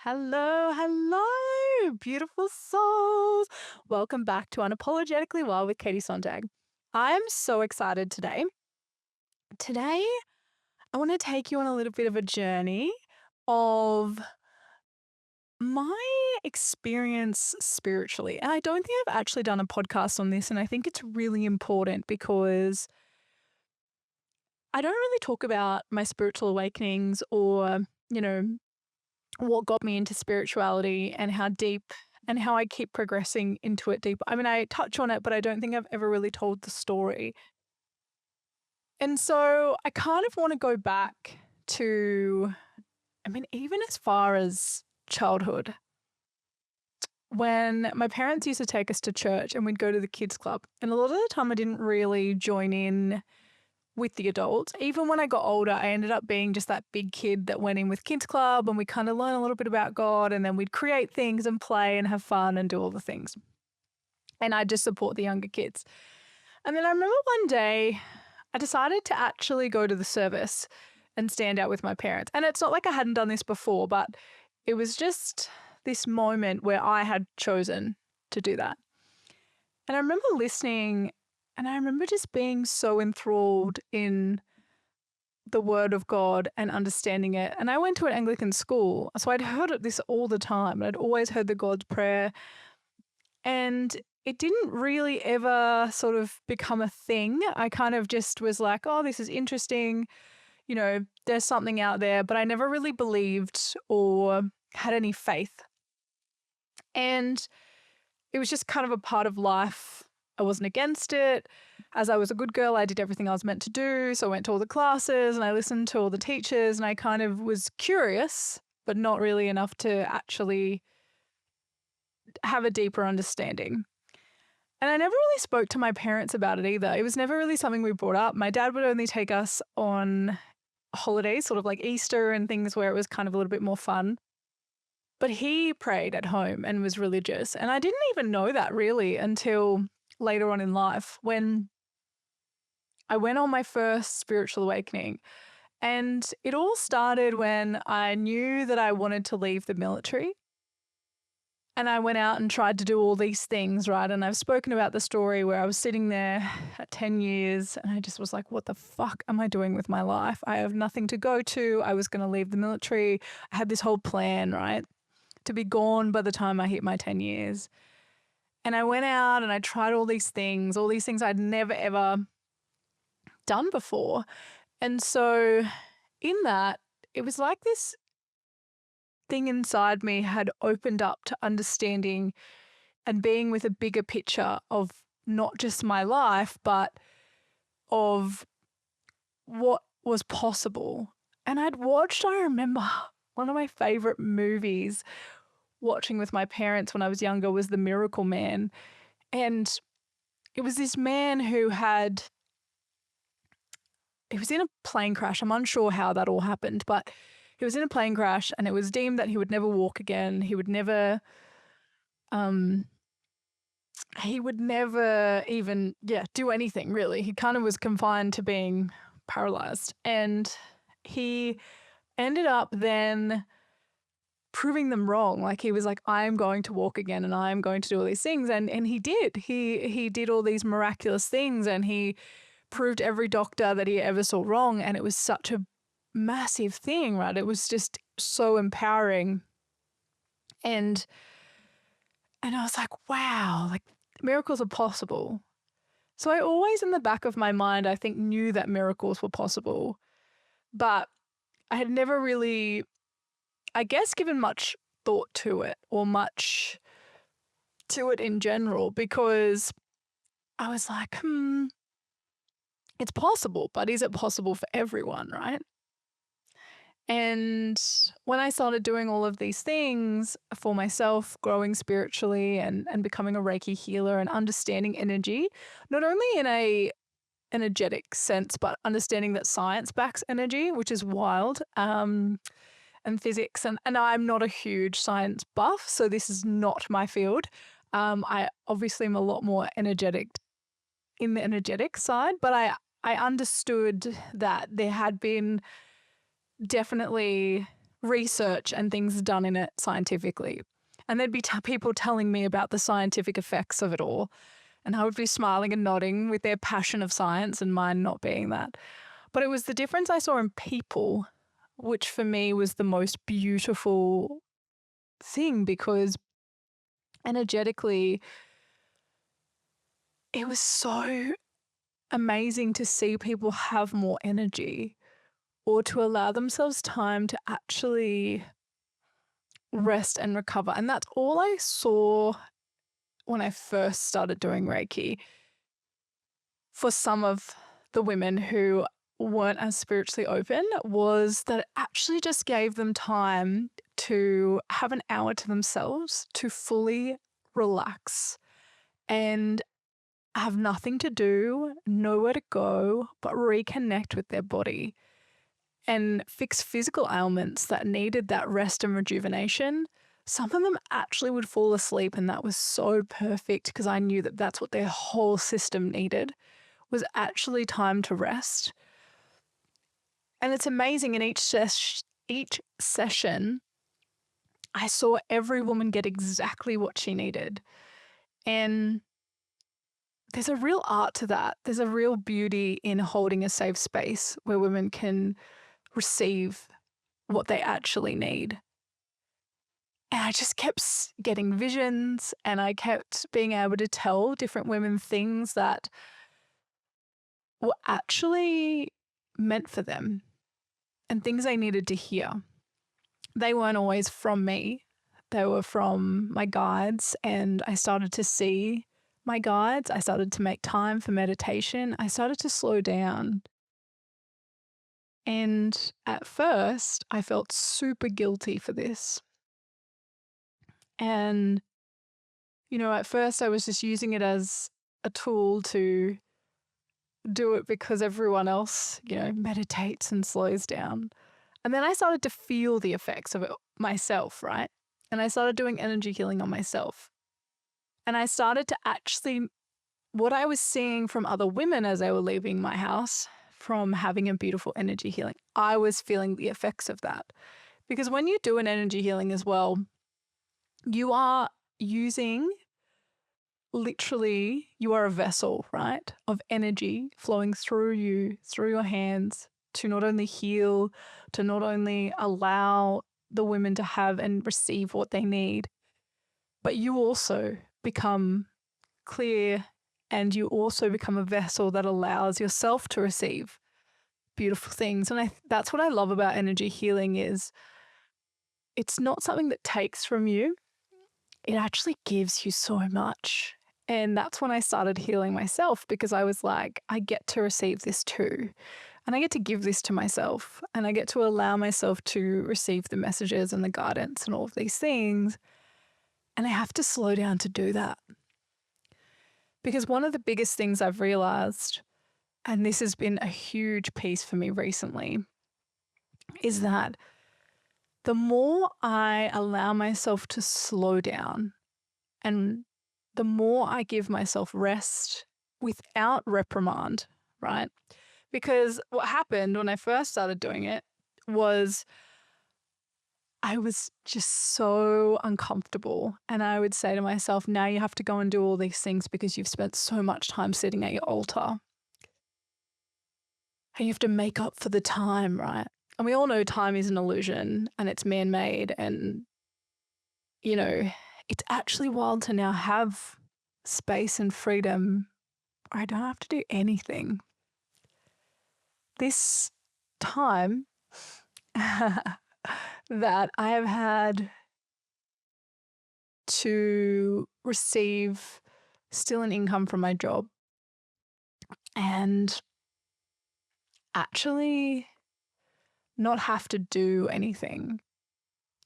Hello, hello, beautiful souls. Welcome back to Unapologetically Wild with Katie Sontag. I'm so excited today. Today, I want to take you on a little bit of a journey of my experience spiritually. And I don't think I've actually done a podcast on this, and I think it's really important because I don't really talk about my spiritual awakenings or, you know, what got me into spirituality and how deep and how I keep progressing into it deeper. I mean, I touch on it, but I don't think I've ever really told the story. And so I kind of want to go back to, I mean, even as far as childhood, when my parents used to take us to church and we'd go to the kids club. And a lot of the time I didn't really join in with the adults. Even when I got older, I ended up being just that big kid that went in with kids club and we kind of learn a little bit about God and then we'd create things and play and have fun and do all the things. And I just support the younger kids. And then I remember one day I decided to actually go to the service and stand out with my parents. And it's not like I hadn't done this before, but it was just this moment where I had chosen to do that. And I remember listening and I remember just being so enthralled in the word of God and understanding it. And I went to an Anglican school, so I'd heard this all the time. I'd always heard the God's Prayer. And it didn't really ever sort of become a thing. I kind of just was like, oh, this is interesting. You know, there's something out there, but I never really believed or had any faith. And it was just kind of a part of life. I wasn't against it. As I was a good girl, I did everything I was meant to do. So I went to all the classes and I listened to all the teachers and I kind of was curious, but not really enough to actually have a deeper understanding. And I never really spoke to my parents about it either. It was never really something we brought up. My dad would only take us on holidays, sort of like Easter and things where it was kind of a little bit more fun. But he prayed at home and was religious. And I didn't even know that really until later on in life when I went on my first spiritual awakening. And it all started when I knew that I wanted to leave the military. And I went out and tried to do all these things, right? And I've spoken about the story where I was sitting there at 10 years and I just was like, what the fuck am I doing with my life? I have nothing to go to. I was going to leave the military. I had this whole plan, right, to be gone by the time I hit my 10 years. And I went out and I tried all these things I'd never, ever done before. And so in that, it was like this thing inside me had opened up to understanding and being with a bigger picture of not just my life, but of what was possible. And I remember one of my favorite movies watching with my parents when I was younger was The Miracle Man. And it was this man who he was in a plane crash. I'm unsure how that all happened, but he was in a plane crash and it was deemed that he would never walk again. He would never even, do anything really. He kind of was confined to being paralyzed. And he ended up then proving them wrong. Like he was like, I am going to walk again and I am going to do all these things. And he did. He did all these miraculous things and he proved every doctor that he ever saw wrong. And it was such a massive thing, right? It was just so empowering. And I was like, wow, like miracles are possible. So I always in the back of my mind, I think knew that miracles were possible, but I had never really, I guess, given much thought to it or much to it in general, because I was like, it's possible, but is it possible for everyone, right? And when I started doing all of these things for myself, growing spiritually and becoming a Reiki healer and understanding energy, not only in a energetic sense, but understanding that science backs energy, which is wild, and physics. And I'm not a huge science buff, so this is not my field. I obviously am a lot more energetic in the energetic side, but I understood that there had been definitely research and things done in it scientifically. And there'd be people telling me about the scientific effects of it all. And I would be smiling and nodding with their passion of science and mine not being that. But it was the difference I saw in people, which for me was the most beautiful thing, because energetically, it was so amazing to see people have more energy, or to allow themselves time to actually rest and recover. And that's all I saw when I first started doing Reiki for some of the women who weren't as spiritually open, was that it actually just gave them time to have an hour to themselves to fully relax and have nothing to do, nowhere to go, but reconnect with their body and fix physical ailments that needed that rest and rejuvenation. Some of them actually would fall asleep, and that was so perfect because I knew that that's what their whole system needed, was actually time to rest. And it's amazing, in each session, I saw every woman get exactly what she needed. And there's a real art to that. There's a real beauty in holding a safe space where women can receive what they actually need. And I just kept getting visions, and I kept being able to tell different women things that were actually meant for them and things they needed to hear. They weren't always from me. They were from my guides, and I started to see my guides. I started to make time for meditation. I started to slow down. And at first, I felt super guilty for this. And, at first I was just using it as a tool to do it because everyone else, meditates and slows down. And then I started to feel the effects of it myself, right? And I started doing energy healing on myself. And I started to actually, what I was seeing from other women as they were leaving my house from having a beautiful energy healing, I was feeling the effects of that. Because when you do an energy healing as well, you are using, literally, you are a vessel, right, of energy flowing through you, through your hands, to not only heal, to not only allow the women to have and receive what they need, but you also become clear, and you also become a vessel that allows yourself to receive beautiful things. And that's what I love about energy healing, is it's not something that takes from you. It actually gives you so much. And that's when I started healing myself, because I was like, I get to receive this too. And I get to give this to myself, and I get to allow myself to receive the messages and the guidance and all of these things. And I have to slow down to do that. Because one of the biggest things I've realized, and this has been a huge piece for me recently, is that the more I allow myself to slow down, and the more I give myself rest without reprimand, right? Because what happened when I first started doing it was I was just so uncomfortable. And I would say to myself, now you have to go and do all these things because you've spent so much time sitting at your altar. And you have to make up for the time, right? And we all know time is an illusion and it's man-made. And, it's actually wild to now have space and freedom where I don't have to do anything. This time that I have had to receive still an income from my job and actually not have to do anything.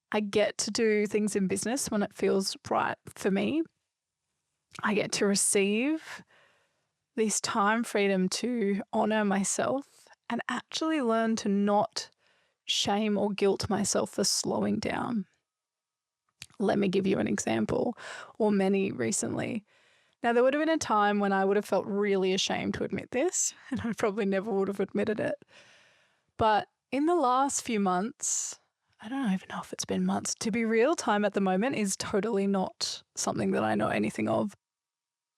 I get to do things in business when it feels right for me. I get to receive this time freedom to honor myself and actually learn to not shame or guilt myself for slowing down. Let me give you an example, or many recently. Now, there would have been a time when I would have felt really ashamed to admit this, and I probably never would have admitted it. But in the last few months, I don't even know if it's been months. To be real, time at the moment is totally not something that I know anything of,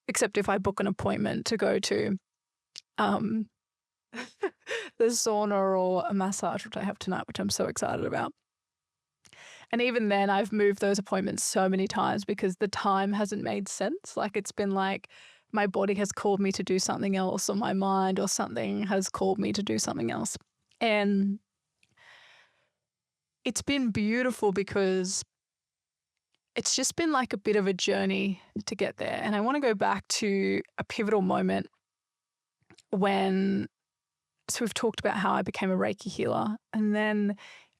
except if I book an appointment to go to the sauna or a massage, which I have tonight, which I'm so excited about. And even then, I've moved those appointments so many times because the time hasn't made sense. Like, it's been like my body has called me to do something else, or my mind or something has called me to do something else. And it's been beautiful because it's just been like a bit of a journey to get there. And I want to go back to a pivotal moment when, so we've talked about how I became a Reiki healer, and then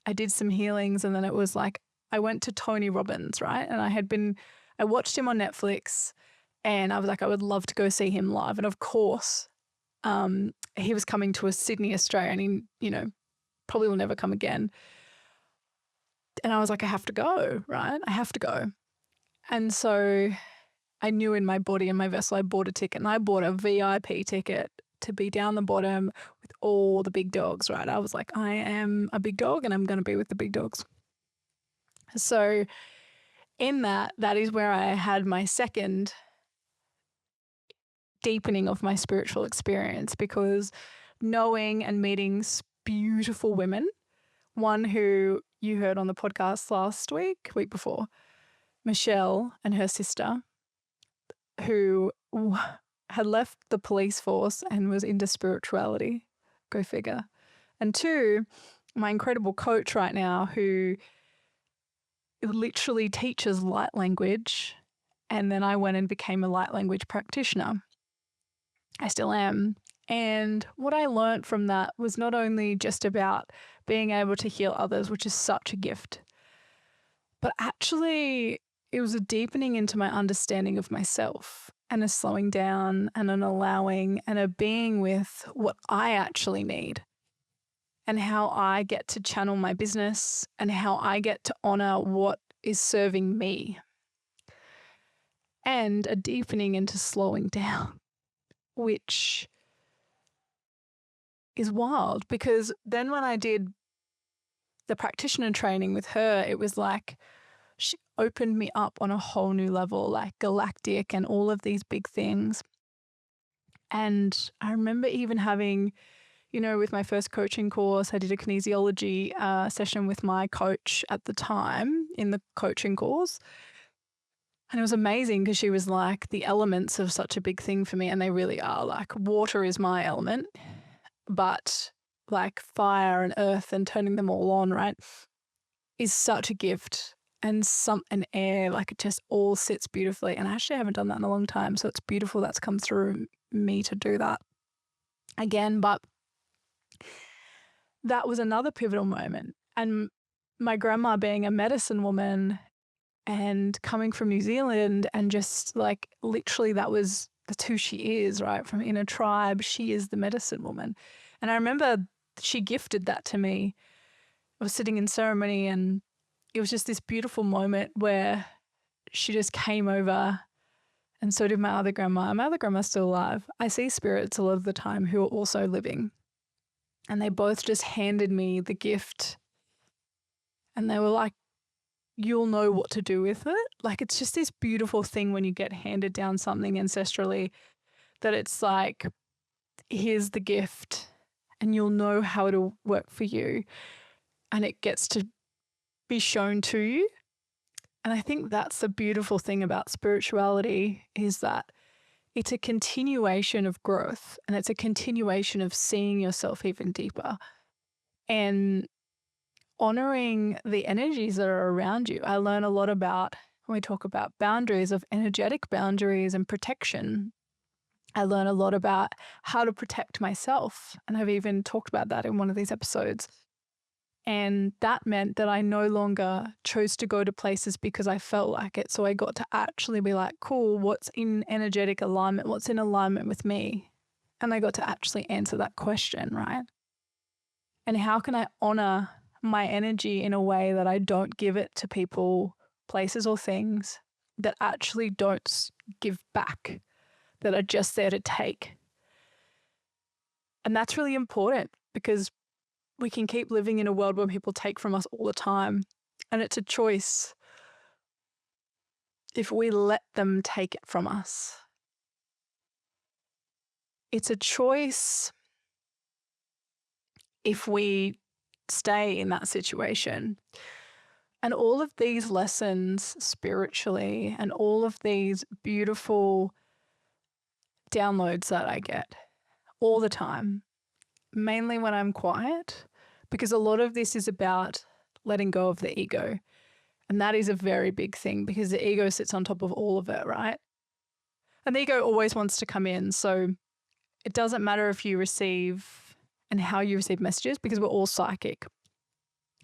I did some healings, and then it was like I went to Tony Robbins, right? And I watched him on Netflix, and I was like, I would love to go see him live. And of course, he was coming to Sydney, Australia, and he, probably will never come again. And I was like, I have to go, right? I have to go. And so I knew in my body and my vessel, I bought a ticket, and I bought a VIP ticket to be down the bottom with all the big dogs, right? I was like, I am a big dog and I'm going to be with the big dogs. So in that is where I had my second deepening of my spiritual experience, because knowing and meeting beautiful women, one who you heard on the podcast last week before, Michelle and her sister, who had left the police force and was into spirituality. Go figure. And two, my incredible coach right now, who literally teaches light language. And then I went and became a light language practitioner. I still am. And what I learned from that was not only just about being able to heal others, which is such a gift, but actually it was a deepening into my understanding of myself, and a slowing down and an allowing and a being with what I actually need, and how I get to channel my business, and how I get to honor what is serving me, and a deepening into slowing down, which is wild, because then when I did the practitioner training with her, it was like she opened me up on a whole new level, like galactic and all of these big things. And I remember even having, with my first coaching course, I did a kinesiology session with my coach at the time in the coaching course. And it was amazing because she was like, the elements are such a big thing for me. And they really are. Like, water is my element, but like fire and earth and turning them all on, right, is such a gift. And air, like, it just all sits beautifully. And I actually haven't done that in a long time. So it's beautiful that's come through me to do that again. But that was another pivotal moment. And my grandma being a medicine woman and coming from New Zealand, and just like literally that's who she is, right? From in a tribe, she is the medicine woman. And I remember she gifted that to me. I was sitting in ceremony, and it was just this beautiful moment where she just came over, and so did my other grandma. My other grandma's still alive. I see spirits a lot of the time who are also living. And they both just handed me the gift. And they were like, you'll know what to do with it. Like, it's just this beautiful thing when you get handed down something ancestrally, that it's like, here's the gift and you'll know how it'll work for you. And it gets to be shown to you. And I think that's the beautiful thing about spirituality, is that it's a continuation of growth, and it's a continuation of seeing yourself even deeper and honoring the energies that are around you. I learn a lot about, when we talk about boundaries, of energetic boundaries and protection. I learn a lot about how to protect myself. And I've even talked about that in one of these episodes. And that meant that I no longer chose to go to places because I felt like it. So I got to actually be like, cool, what's in energetic alignment? What's in alignment with me? And I got to actually answer that question, right? And how can I honor my energy in a way that I don't give it to people, places, or things that actually don't give back, that are just there to take? And that's really important, because we can keep living in a world where people take from us all the time. And it's a choice if we let them take it from us. It's a choice if we stay in that situation. And all of these lessons spiritually and all of these beautiful downloads that I get all the time, mainly when I'm quiet, because a lot of this is about letting go of the ego. And that is a very big thing because the ego sits on top of all of it, right? And the ego always wants to come in. So it doesn't matter if you receive and how you receive messages, because we're all psychic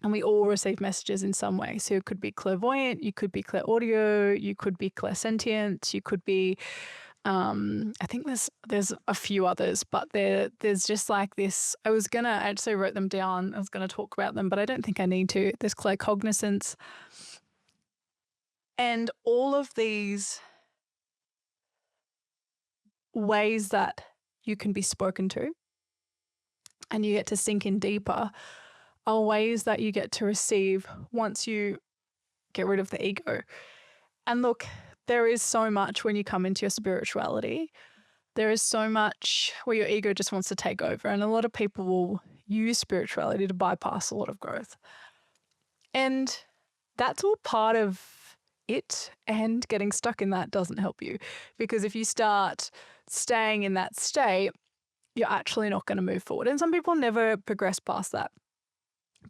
and we all receive messages in some way. So it could be clairvoyant, you could be clairaudio, you could be clairsentient, you could be, I think there's a few others, but there's just like this. I actually wrote them down. I was going to talk about them, but I don't think I need to. There's claircognizance. And all of these ways that you can be spoken to and you get to sink in deeper are ways that you get to receive once you get rid of the ego. And look, there is so much when you come into your spirituality. There is so much where your ego just wants to take over. And a lot of people will use spirituality to bypass a lot of growth. And that's all part of it. And getting stuck in that doesn't help you. Because if you start staying in that state, you're actually not going to move forward. And some people never progress past that.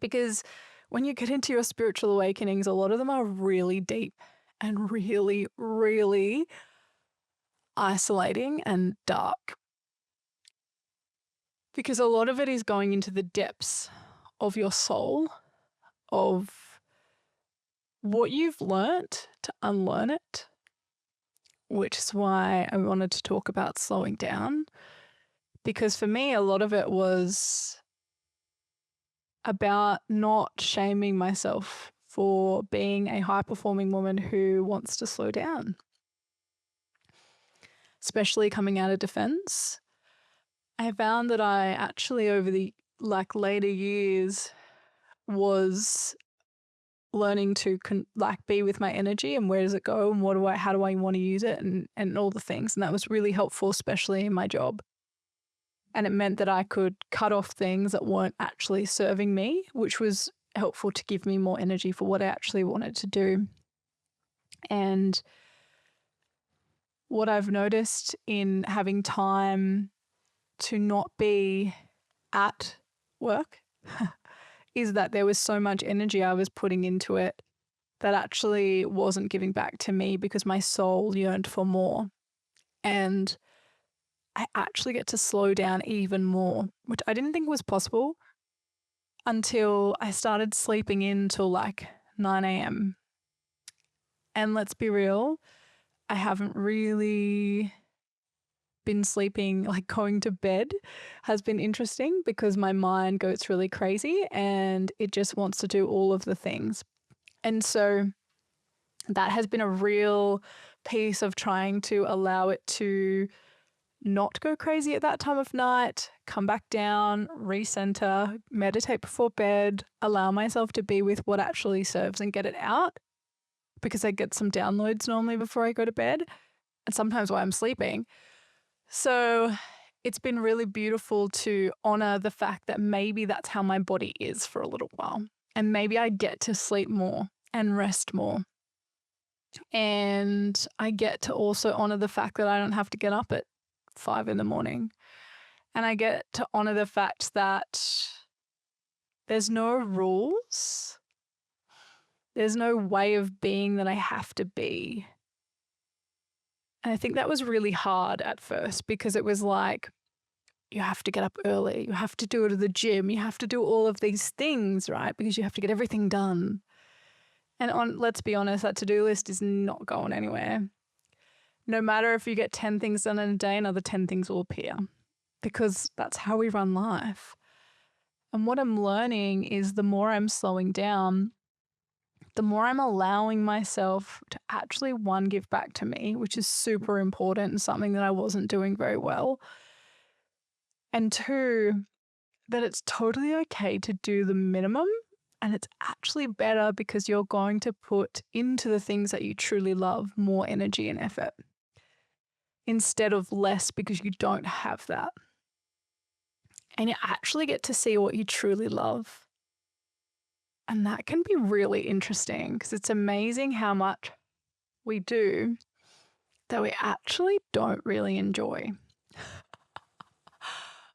Because when you get into your spiritual awakenings, a lot of them are really deep and really, really isolating and dark. Because a lot of it is going into the depths of your soul, of what you've learnt to unlearn it, which is why I wanted to talk about slowing down. Because for me, a lot of it was about not shaming myself for being a high-performing woman who wants to slow down, especially coming out of defense. I found that I actually, over the later years, was learning to be with my energy and where does it go and how do I want to use it and all the things. And that was really helpful, especially in my job. And it meant that I could cut off things that weren't actually serving me, which was helpful to give me more energy for what I actually wanted to do. And what I've noticed in having time to not be at work is that there was so much energy I was putting into it that actually wasn't giving back to me because my soul yearned for more. And I actually get to slow down even more, which I didn't think was possible until I started sleeping in till like 9 a.m. And let's be real, I haven't really been sleeping, like going to bed has been interesting because my mind goes really crazy and it just wants to do all of the things. And so that has been a real piece of trying to allow it to not go crazy at that time of night, come back down, recenter, meditate before bed, allow myself to be with what actually serves and get it out, because I get some downloads normally before I go to bed and sometimes while I'm sleeping. So it's been really beautiful to honor the fact that maybe that's how my body is for a little while. And maybe I get to sleep more and rest more. And I get to also honor the fact that I don't have to get up at 5 a.m. And I get to honor the fact that there's no rules. There's no way of being that I have to be. And I think that was really hard at first because it was like, you have to get up early, you have to do it at the gym, you have to do all of these things, right? Because you have to get everything done. And let's be honest, that to-do list is not going anywhere. No matter if you get 10 things done in a day, another 10 things will appear because that's how we run life. And what I'm learning is the more I'm slowing down, the more I'm allowing myself to actually, one, give back to me, which is super important and something that I wasn't doing very well. And two, that it's totally okay to do the minimum, and it's actually better because you're going to put into the things that you truly love more energy and effort instead of less because you don't have that. And you actually get to see what you truly love. And that can be really interesting because it's amazing how much we do that we actually don't really enjoy.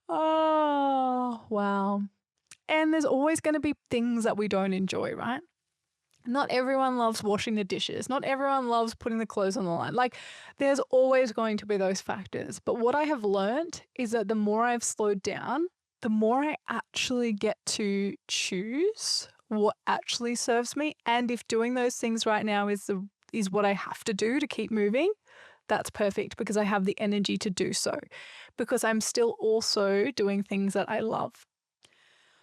Oh, wow. And there's always going to be things that we don't enjoy, right? Not everyone loves washing the dishes. Not everyone loves putting the clothes on the line. Like, there's always going to be those factors. But what I have learned is that the more I've slowed down, the more I actually get to choose what actually serves me. And if doing those things right now is what I have to do to keep moving, that's perfect because I have the energy to do so. Because I'm still also doing things that I love.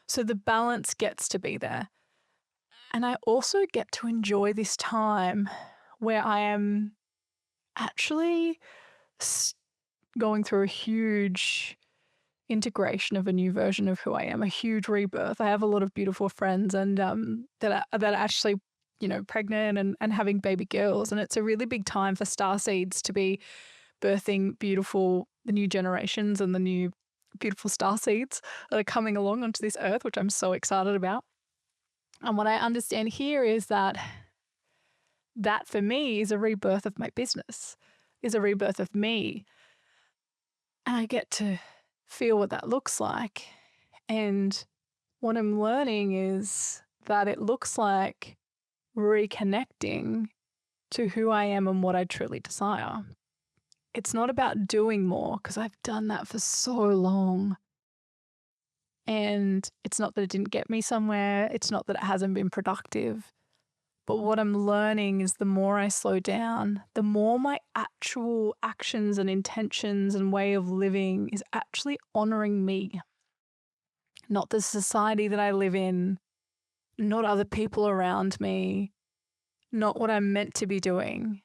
So the balance gets to be there. And I also get to enjoy this time where I am actually going through a huge integration of a new version of who I am, a huge rebirth. I have a lot of beautiful friends and that are actually, pregnant and having baby girls. And it's a really big time for starseeds to be birthing the new generations and the new beautiful starseeds that are coming along onto this earth, which I'm so excited about. And what I understand here is that for me is a rebirth of my business, is a rebirth of me. And I get to feel what that looks like. And what I'm learning is that it looks like reconnecting to who I am and what I truly desire. It's not about doing more because I've done that for so long. And it's not that it didn't get me somewhere. It's not that it hasn't been productive. But what I'm learning is the more I slow down, the more my actual actions and intentions and way of living is actually honoring me, not the society that I live in, not other people around me, not what I'm meant to be doing.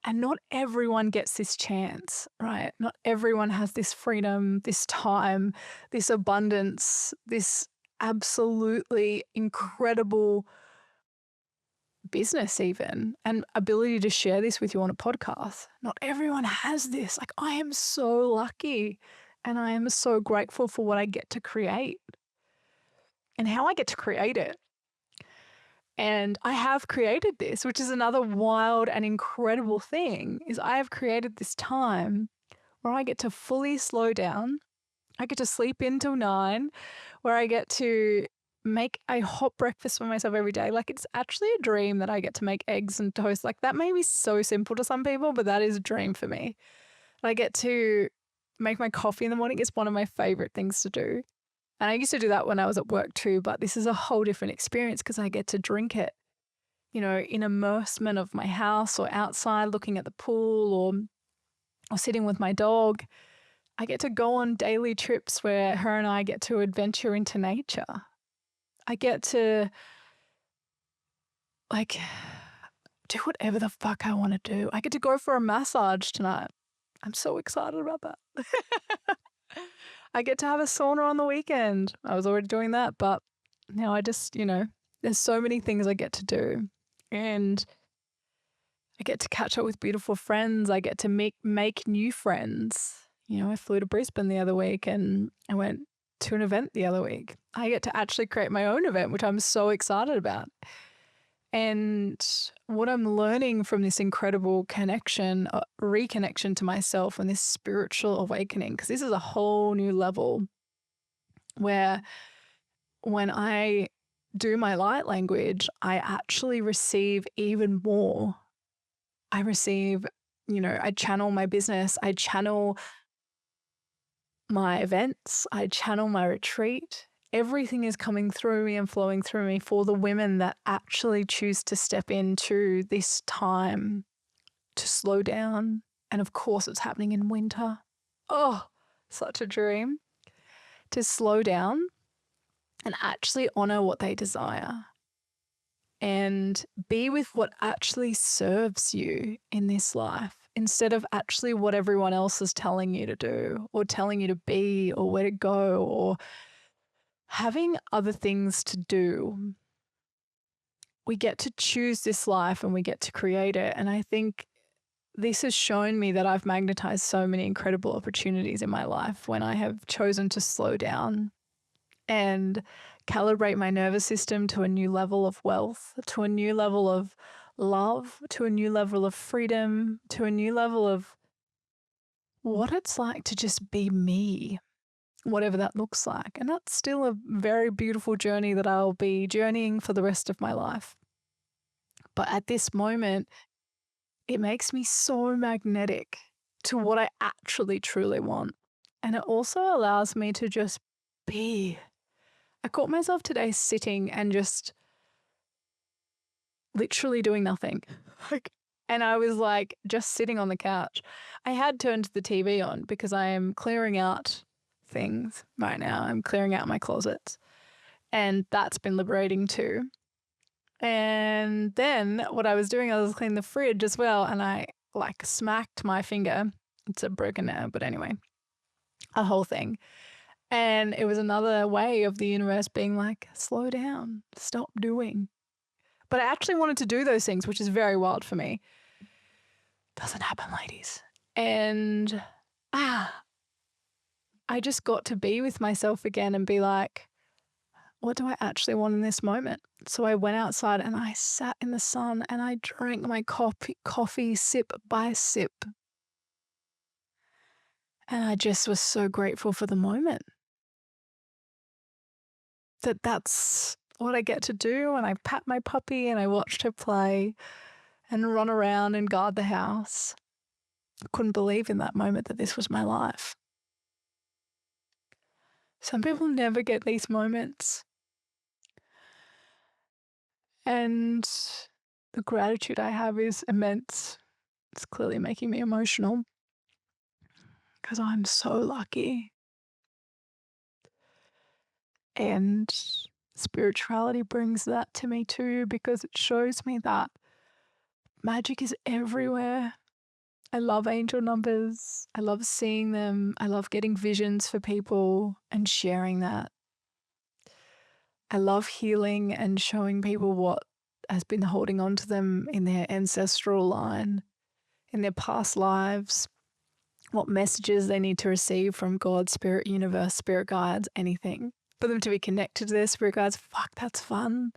And not everyone gets this chance, right? Not everyone has this freedom, this time, this abundance, this absolutely incredible business even, and ability to share this with you on a podcast. Not everyone has this. Like, I am so lucky and I am so grateful for what I get to create and how I get to create it. And I have created this, which is another wild and incredible thing, is I have created this time where I get to fully slow down. I get to sleep in till 9, where I get to make a hot breakfast for myself every day. Like, it's actually a dream that I get to make eggs and toast. Like, that may be so simple to some people, but that is a dream for me. I get to make my coffee in the morning. It's one of my favorite things to do. And I used to do that when I was at work too, but this is a whole different experience because I get to drink it, in immersement of my house or outside looking at the pool or sitting with my dog. I get to go on daily trips where her and I get to adventure into nature. I get to do whatever the fuck I want to do. I get to go for a massage tonight. I'm so excited about that. I get to have a sauna on the weekend. I was already doing that, but now I just, there's so many things I get to do. And I get to catch up with beautiful friends. I get to make new friends. I flew to Brisbane the other week and I went to an event the other week. I get to actually create my own event, which I'm so excited about. And what I'm learning from this incredible connection, reconnection to myself and this spiritual awakening, because this is a whole new level where when I do my light language, I actually receive even more. I receive, I channel my business, I channel my events, I channel my retreat. Everything is coming through me and flowing through me for the women that actually choose to step into this time to slow down. And of course, it's happening in winter. Oh, such a dream. To slow down and actually honor what they desire and be with what actually serves you in this life instead of actually what everyone else is telling you to do or telling you to be or where to go or having other things to do, we get to choose this life and we get to create it. And I think this has shown me that I've magnetized so many incredible opportunities in my life when I have chosen to slow down and calibrate my nervous system to a new level of wealth, to a new level of love, to a new level of freedom, to a new level of what it's like to just be me, whatever that looks like. And that's still a very beautiful journey that I'll be journeying for the rest of my life. But at this moment, it makes me so magnetic to what I actually truly want. And it also allows me to just be. I caught myself today sitting and just literally doing nothing. And I was like just sitting on the couch. I had turned the TV on because I am clearing out things right now. I'm clearing out my closets. And that's been liberating too. And then what I was doing, I was cleaning the fridge as well. And I like smacked my finger. It's a broken nail, but anyway, a whole thing. And it was another way of the universe being like, slow down, stop doing. But I actually wanted to do those things, which is very wild for me. Doesn't happen, ladies. And I just got to be with myself again and be like, what do I actually want in this moment? So I went outside and I sat in the sun and I drank my coffee sip by sip. And I just was so grateful for the moment. That's what I get to do. And I pat my puppy and I watched her play and run around and guard the house. I couldn't believe in that moment that this was my life. Some people never get these moments. And the gratitude I have is immense. It's clearly making me emotional because I'm so lucky. And spirituality brings that to me too, because it shows me that magic is everywhere. I love angel numbers. I love seeing them. I love getting visions for people and sharing that. I love healing and showing people what has been holding on to them in their ancestral line, in their past lives, what messages they need to receive from God, spirit, universe, spirit guides, anything. For them to be connected to their spirit guides, fuck, that's fun.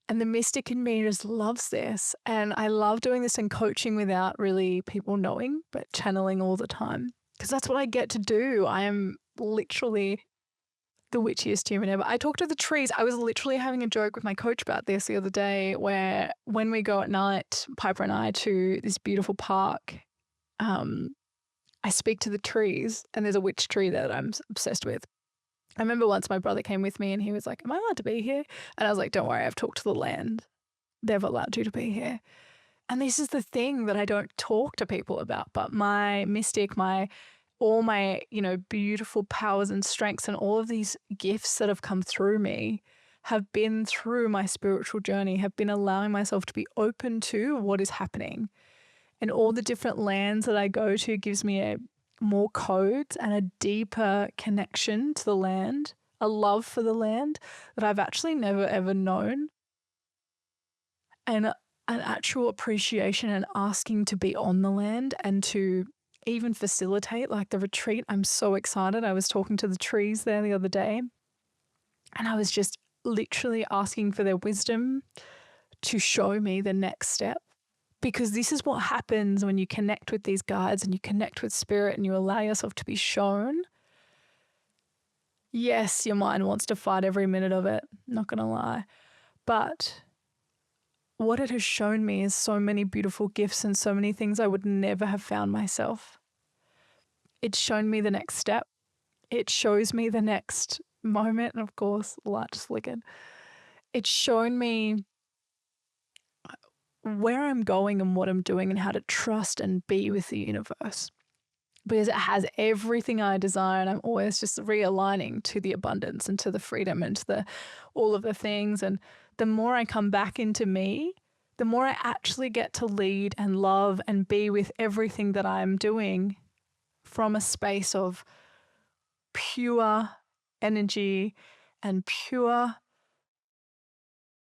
And the mystic in me just loves this. And I love doing this in coaching without really people knowing, but channeling all the time. Because that's what I get to do. I am literally the witchiest human ever. I talk to the trees. I was literally having a joke with my coach about this the other day, where when we go at night, Piper and I, to this beautiful park, I speak to the trees, and there's a witch tree there that I'm obsessed with. I remember once my brother came with me and he was like, am I allowed to be here? And I was like, don't worry, I've talked to the land. They've allowed you to be here. And this is the thing that I don't talk to people about, but my mystic, all my, beautiful powers and strengths and all of these gifts that have come through me have been through my spiritual journey, have been allowing myself to be open to what is happening. And all the different lands that I go to gives me more codes and a deeper connection to the land, a love for the land that I've actually never ever known, and an actual appreciation and asking to be on the land and to even facilitate like the retreat. I'm so excited. I was talking to the trees there the other day and I was just literally asking for their wisdom to show me the next step. Because this is what happens when you connect with these guides and you connect with spirit and you allow yourself to be shown. Yes, your mind wants to fight every minute of it, not going to lie. But what it has shown me is so many beautiful gifts and so many things I would never have found myself. It's shown me the next step. It shows me the next moment. And of course, light just flickered. It's shown me where I'm going and what I'm doing and how to trust and be with the universe, because it has everything I desire, and I'm always just realigning to the abundance and to the freedom and to all of the things. And the more I come back into me, the more I actually get to lead and love and be with everything that I'm doing from a space of pure energy and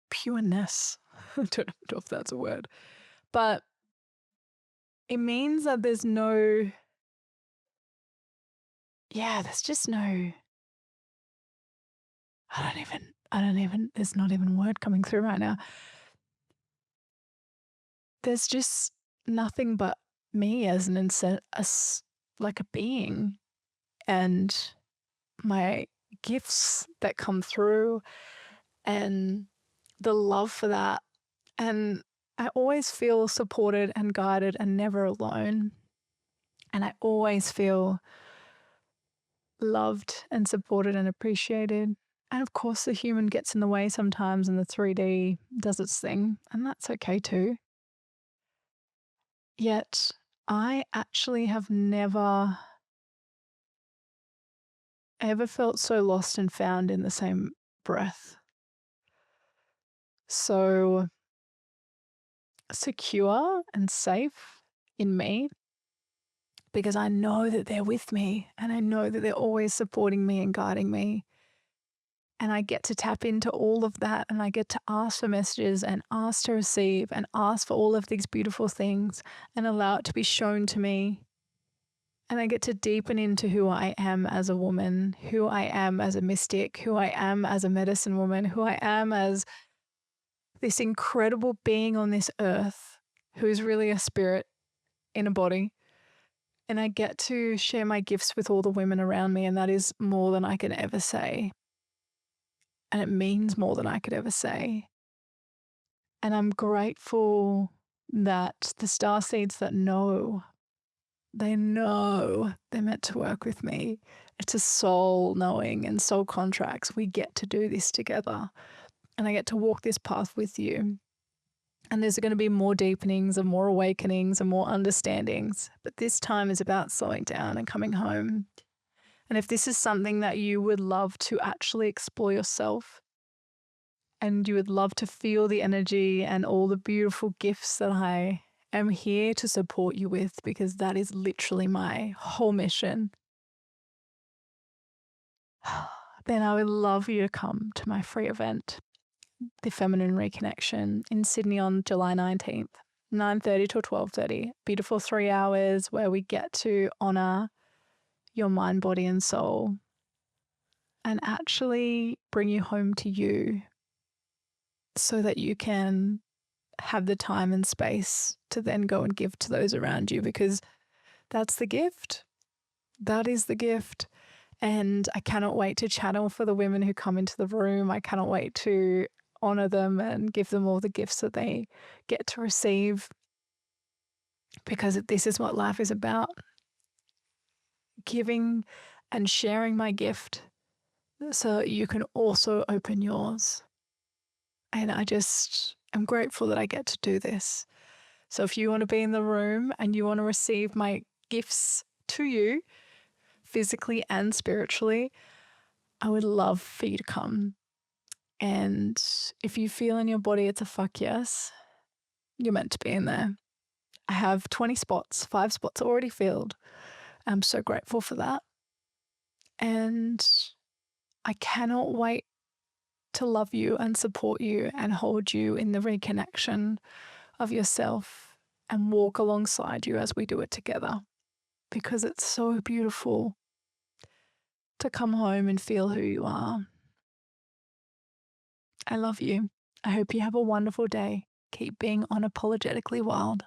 pureness. I don't know if that's a word, but it means that there's just no, there's not even a word coming through right now. There's just nothing but me as like a being, and my gifts that come through and the love for that. And I always feel supported and guided and never alone. And I always feel loved and supported and appreciated. And of course, the human gets in the way sometimes and the 3D does its thing, and that's okay too. Yet, I actually have never ever felt so lost and found in the same breath. So secure and safe in me, because I know that they're with me and I know that they're always supporting me and guiding me. And I get to tap into all of that, and I get to ask for messages and ask to receive and ask for all of these beautiful things and allow it to be shown to me. And I get to deepen into who I am as a woman, who I am as a mystic, who I am as a medicine woman, who I am as this incredible being on this earth who is really a spirit in a body. And I get to share my gifts with all the women around me, and that is more than I can ever say. And it means more than I could ever say. And I'm grateful that the starseeds that know, they know they're meant to work with me. It's a soul knowing and soul contracts. We get to do this together. And I get to walk this path with you. And there's going to be more deepenings and more awakenings and more understandings. But this time is about slowing down and coming home. And if this is something that you would love to actually explore yourself, and you would love to feel the energy and all the beautiful gifts that I am here to support you with, because that is literally my whole mission, then I would love you to come to my free event, the Feminine Reconnection, in Sydney on July 19th, 9:30 till 12:30. Beautiful 3 hours where we get to honor your mind, body, and soul, and actually bring you home to you so that you can have the time and space to then go and give to those around you, because that's the gift. That is the gift. And I cannot wait to channel for the women who come into the room. I cannot wait to honor them and give them all the gifts that they get to receive, because this is what life is about. Giving and sharing my gift so that you can also open yours. And I'm grateful that I get to do this. So if you want to be in the room and you want to receive my gifts to you, physically and spiritually, I would love for you to come. And if you feel in your body it's a fuck yes, you're meant to be in there. I have 20 spots, 5 spots already filled. I'm so grateful for that. And I cannot wait to love you and support you and hold you in the reconnection of yourself and walk alongside you as we do it together, because it's so beautiful to come home and feel who you are. I love you. I hope you have a wonderful day. Keep being unapologetically wild.